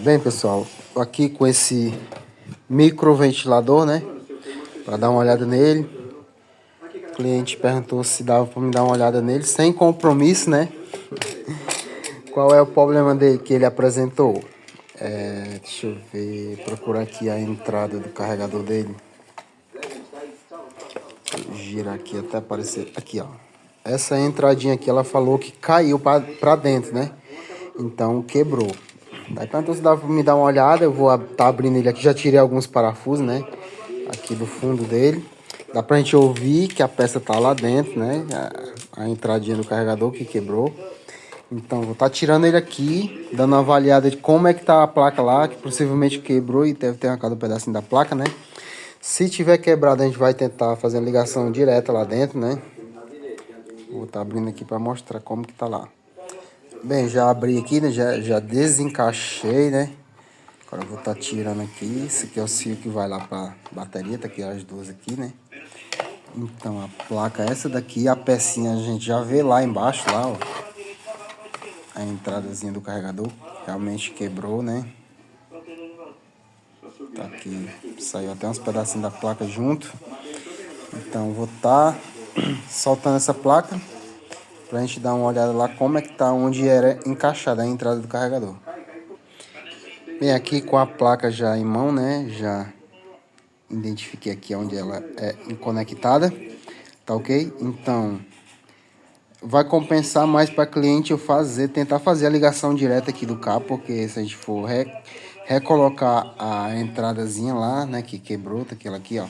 Bem pessoal, tô aqui com esse microventilador, né, para dar uma olhada nele. O cliente perguntou se dava para me dar uma olhada nele sem compromisso, né. Qual é o problema dele que ele apresentou? Deixa eu ver, procurar aqui a entrada do carregador dele. Gira aqui até aparecer aqui, ó. Essa entradinha aqui, ela falou que caiu para dentro, né, então quebrou. Daí perguntou se dá pra me dar uma olhada. Eu vou tá abrindo ele aqui. Já tirei alguns parafusos, né, aqui do fundo dele. Dá pra gente ouvir que a peça tá lá dentro, né, a entradinha do carregador que quebrou. Então vou tá tirando ele aqui, dando uma avaliada de como é que tá a placa lá, que possivelmente quebrou e deve ter arrancado um pedacinho da placa, né. Se tiver quebrado, a gente vai tentar fazer a ligação direta lá dentro, né. Vou tá abrindo aqui para mostrar como que tá lá. Bem, já abri aqui, né, já desencaixei, né. Agora eu vou estar tirando aqui. Esse aqui é o fio que vai lá para bateria, tá aqui as duas aqui, né. Então a placa essa daqui, a pecinha a gente já vê lá embaixo, lá, ó. A entradazinha do carregador realmente quebrou, né. Tá aqui, saiu até uns pedacinhos da placa junto. Então vou estar soltando essa placa pra gente dar uma olhada lá como é que tá, onde era encaixada a entrada do carregador. Bem, aqui com a placa já em mão, né, já identifiquei aqui onde ela é conectada, tá ok? Então vai compensar mais para cliente eu tentar fazer a ligação direta aqui do cabo, porque se a gente for recolocar a entradazinha lá, né, que quebrou, tá aquela aqui, ó.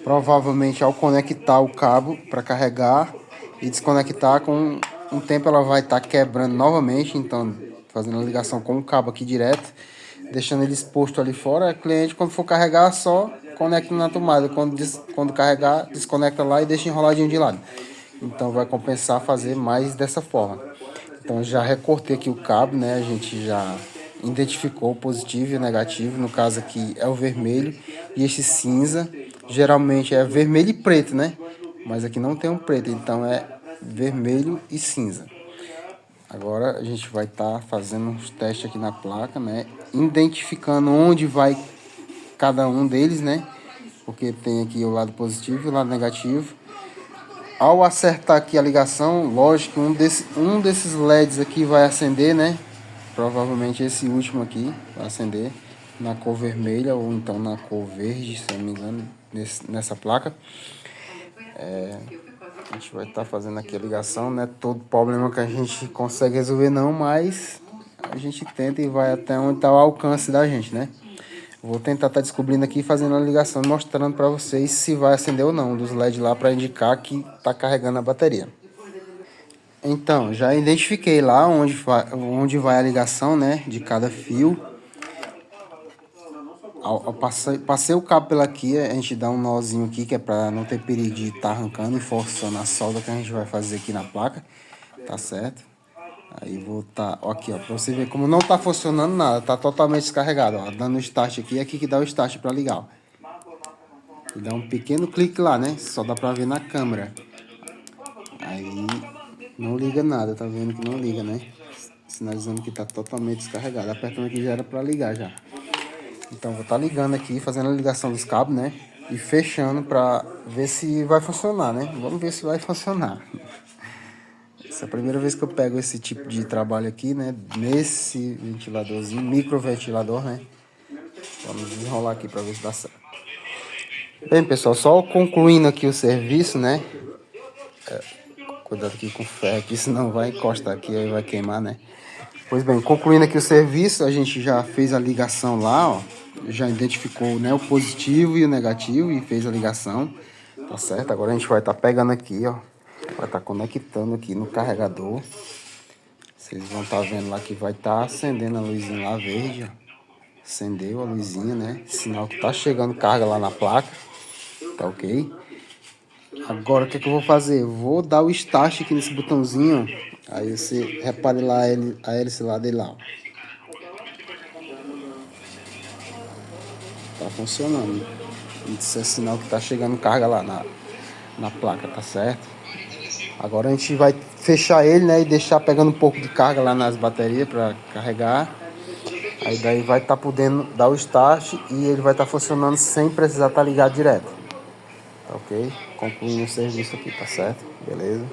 Provavelmente ao conectar o cabo para carregar e desconectar, com um tempo ela vai estar quebrando novamente, então fazendo a ligação com o cabo aqui direto, deixando ele exposto ali fora. O cliente, quando for carregar, só conecta na tomada, quando carregar, desconecta lá e deixa enroladinho de lado. Então vai compensar fazer mais dessa forma. Então já recortei aqui o cabo, né? A gente já identificou o positivo e o negativo. No caso aqui é o vermelho e este cinza. Geralmente é vermelho e preto, né? Mas aqui não tem um preto, então é vermelho e cinza. Agora a gente vai estar fazendo uns testes aqui na placa, né? Identificando onde vai cada um deles, né? Porque tem aqui o lado positivo e o lado negativo. Ao acertar aqui a ligação, lógico que um desses LEDs aqui vai acender, né? Provavelmente esse último aqui vai acender na cor vermelha ou então na cor verde, se eu não me engano, nessa placa. A gente vai estar fazendo aqui a ligação, né? Todo problema que a gente consegue resolver não, mas a gente tenta e vai até onde está o alcance da gente, né? Vou tentar estar descobrindo aqui, fazendo a ligação e mostrando para vocês se vai acender ou não dos LEDs lá, para indicar que está carregando a bateria. Então, já identifiquei lá onde vai a ligação, né, de cada fio. Passei o cabo pela aqui, a gente dá um nozinho aqui, que é para não ter perigo de estar arrancando e forçando a solda que a gente vai fazer aqui na placa, tá certo? Aí vou tá, ó, aqui, ó, pra você ver como não tá funcionando nada, tá totalmente descarregado, ó, dando start aqui, é aqui que dá o start para ligar, ó. E dá um pequeno clique lá, né, só dá pra ver na câmera. Aí não liga nada, tá vendo que não liga, né? Sinalizando que tá totalmente descarregado. Apertando aqui já era para ligar já. Então vou estar ligando aqui, fazendo a ligação dos cabos, né? E fechando para ver se vai funcionar, né? Vamos ver se vai funcionar. Essa é a primeira vez que eu pego esse tipo de trabalho aqui, né? Nesse ventiladorzinho, microventilador, né? Vamos enrolar aqui para ver se dá certo. Bem, pessoal, só concluindo aqui o serviço, né? Cuidado aqui com o ferro aqui, senão vai encostar aqui e vai queimar, né? Pois bem, concluindo aqui o serviço, a gente já fez a ligação lá, ó. Já identificou, né, o positivo e o negativo e fez a ligação, tá certo? Agora a gente vai estar pegando aqui, ó. Vai estar conectando aqui no carregador. Vocês vão estar vendo lá que vai estar acendendo a luzinha lá verde, ó. Acendeu a luzinha, né? Sinal que tá chegando carga lá na placa, tá ok? Agora o que eu vou fazer? Eu vou dar o start aqui nesse botãozinho. Aí você repare lá a hélice lá dele lá, ó. Tá funcionando. Isso é sinal que tá chegando carga lá na placa, tá certo? Agora a gente vai fechar ele, né, e deixar pegando um pouco de carga lá nas baterias para carregar. Aí daí vai estar podendo dar o start e ele vai estar funcionando sem precisar estar ligado direto. Tá ok? Concluindo o serviço aqui, tá certo? Beleza?